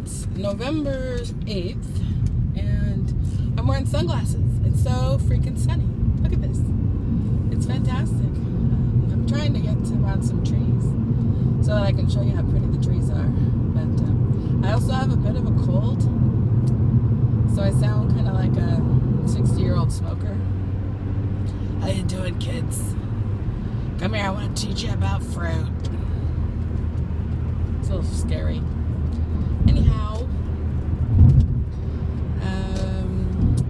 It's November 8th, and I'm wearing sunglasses. It's so freaking sunny. Look at this. It's fantastic. I'm trying to get around some trees so that I can show you how pretty the trees are. But I also have a bit of a cold, so I sound kind of like a 60-year-old smoker. How you doing, kids? Come here, I want to teach you about fruit. It's a little scary. Anyhow,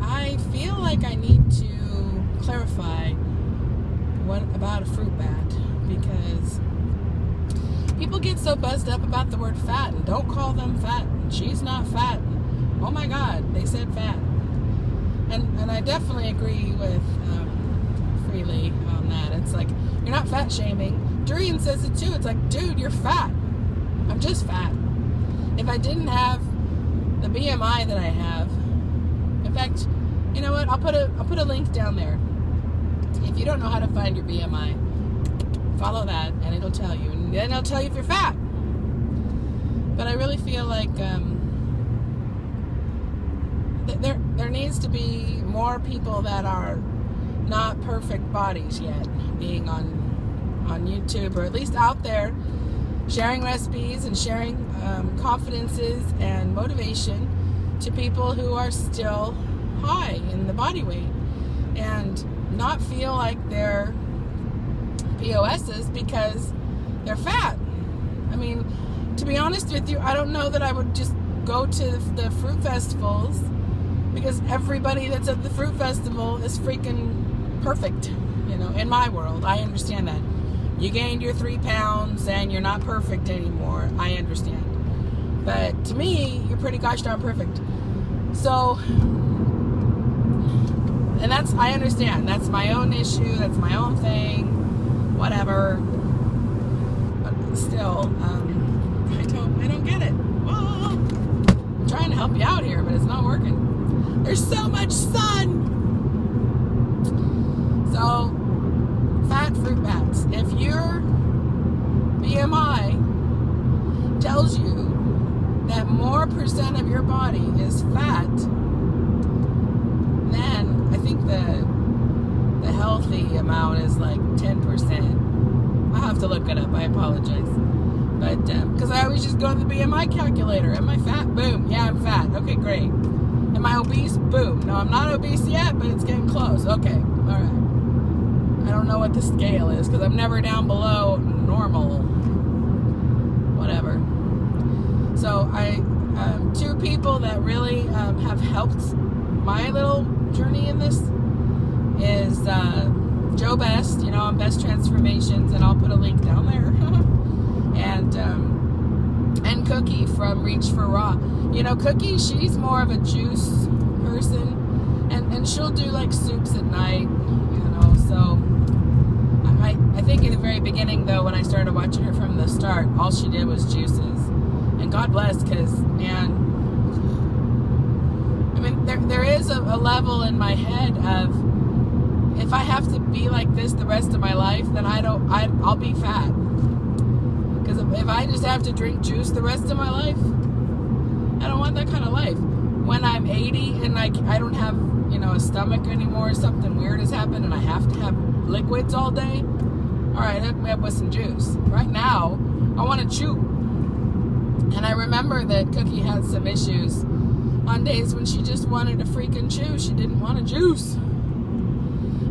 I feel like I need to clarify what about a fruit bat, because people get so buzzed up about the word fat, and don't call them fat, and she's not fat. Oh my God, they said fat. And I definitely agree with Freely on that. It's like, you're not fat shaming. Durian says it too. It's like, dude, you're fat. I'm just fat. If I didn't have the BMI that I have, in fact, you know what? I'll put a link down there. If you don't know how to find your BMI, follow that, and it'll tell you. And then it'll tell you if you're fat. But I really feel like there needs to be more people that are not perfect bodies yet being on YouTube, or at least out there sharing recipes and sharing confidences and motivation to people who are still high in the body weight and not feel like they're POSs because they're fat. I mean, to be honest with you, I don't know that I would just go to the fruit festivals, because everybody that's at the fruit festival is freaking perfect, you know, in my world. I understand that. You gained your 3 pounds and you're not perfect anymore. I understand. But to me, you're pretty gosh darn perfect. So, and I understand. That's my own issue. That's my own thing. Whatever. But still, I don't get it. Well, I'm trying to help you out here, but it's not working. There's so much sun. So, fat fruit bats. If your BMI tells you that more % of your body is fat, then I think the healthy amount is like 10%. I'll have to look it up. I apologize. But, because I always just go to the BMI calculator. Am I fat? Boom. Yeah, I'm fat. Okay, great. Am I obese? Boom. No, I'm not obese yet, but it's getting close. Okay. All right. I don't know what the scale is, because I'm never down below normal. Whatever. So, two people that really have helped my little journey in this is Joe Best, you know, on Best Transformations, and I'll put a link down there. and Cookie from Reach for Raw. You know, Cookie, she's more of a juice person, and she'll do like soups at night, you know. So I think in the very beginning, though, when I started watching her from the start, all she did was juices. And God bless, because, man, I mean, there is a level in my head of, if I have to be like this the rest of my life, then I'll be fat. Because if I just have to drink juice the rest of my life, I don't want that kind of life. When I'm 80 and I don't have, you know, a stomach anymore, something weird has happened and I have to have liquids all day, all right, hook me up with some juice. Right now, I want to chew. And I remember that Cookie had some issues on days when she just wanted to freaking chew. She didn't want to juice.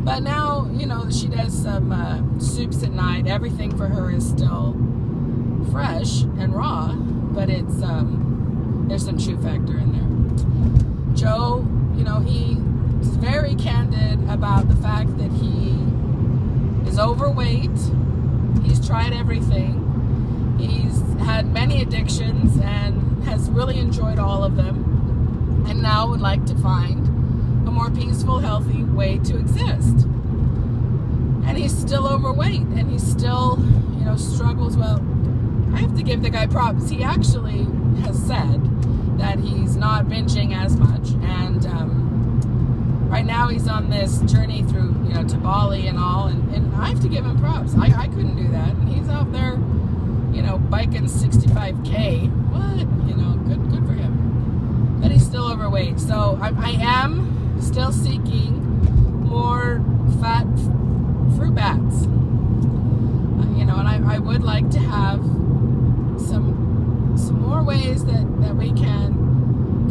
But now, you know, she does some soups at night. Everything for her is still fresh and raw, but it's there's some chew factor in there. Joe, you know, he is very candid about the fact that he is overweight. He's tried everything. He's had many addictions and has really enjoyed all of them, and now would like to find a more peaceful, healthy way to exist. And he's still overweight, and he still, you know, struggles. Well, I have to give the guy props. He actually has said that he's not binging as much, and right now he's on this journey through, you know, to Bali and all, and I have to give him props. I couldn't do that, and he's out there, you know, biking 65K. What? You know, good for him. still overweight. So I am still seeking more fat fruit bats. You know, and I would like to have some more ways that we can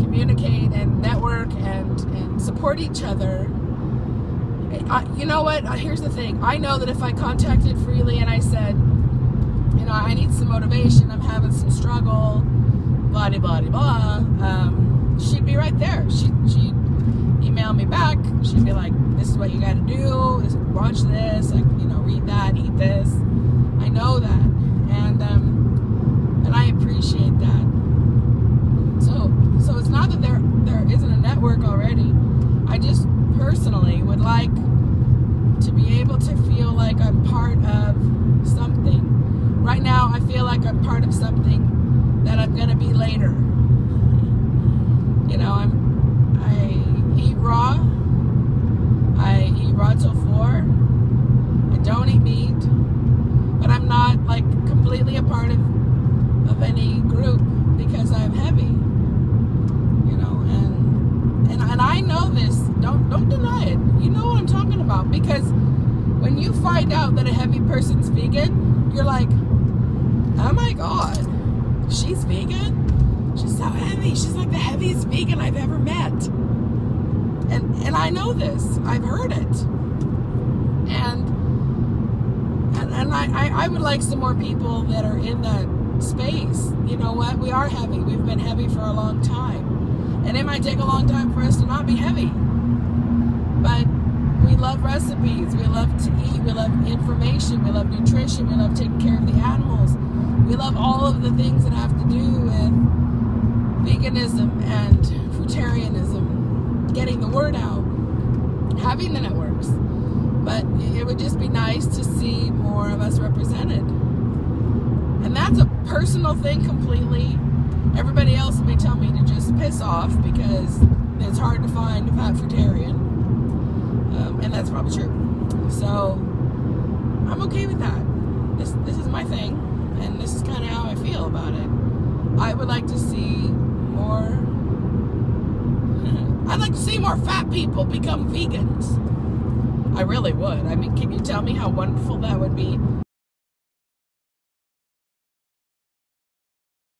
communicate and network and support each other. You know what? Here's the thing. I know that if I contacted Freely and I said, you know, I need some motivation, I'm having some struggle, blah, blah, blah, she'd be right there. She'd email me back. She'd be like, this is what you got to do. Watch this. Like, you know, read that, eat this. I know that. And I appreciate that. So it's not that there isn't a network already. I just personally would like to be able to feel like I'm part of something. Right now, I feel like I'm part of something that I'm going to be later. You know, I eat raw. I eat raw till 4. I don't eat meat. But I'm not, like, completely a part of any group because I'm heavy. You know, and I know this. Don't deny it. You know what I'm talking about. Because when you find out that a heavy person's vegan, you're like, oh my God, she's vegan? She's so heavy. She's like the heaviest vegan I've ever met. And I know this. I've heard it. And I would like some more people that are in that space. You know what? We are heavy. We've been heavy for a long time. And it might take a long time for us to not be heavy. But we love recipes. We love to eat. We love information. We love nutrition. We love taking care of the animals. We love all of the things that have to do with veganism and fruitarianism, getting the word out, having the networks. But it would just be nice to see more of us represented. And that's a personal thing completely. Everybody else may tell me to just piss off because it's hard to find a fat fruitarian. And that's probably true. So I'm okay with that. This is my thing, and this is kind of how I feel about it. I would like to see more. I'd like to see more fat people become vegans. I really would. I mean, can you tell me how wonderful that would be?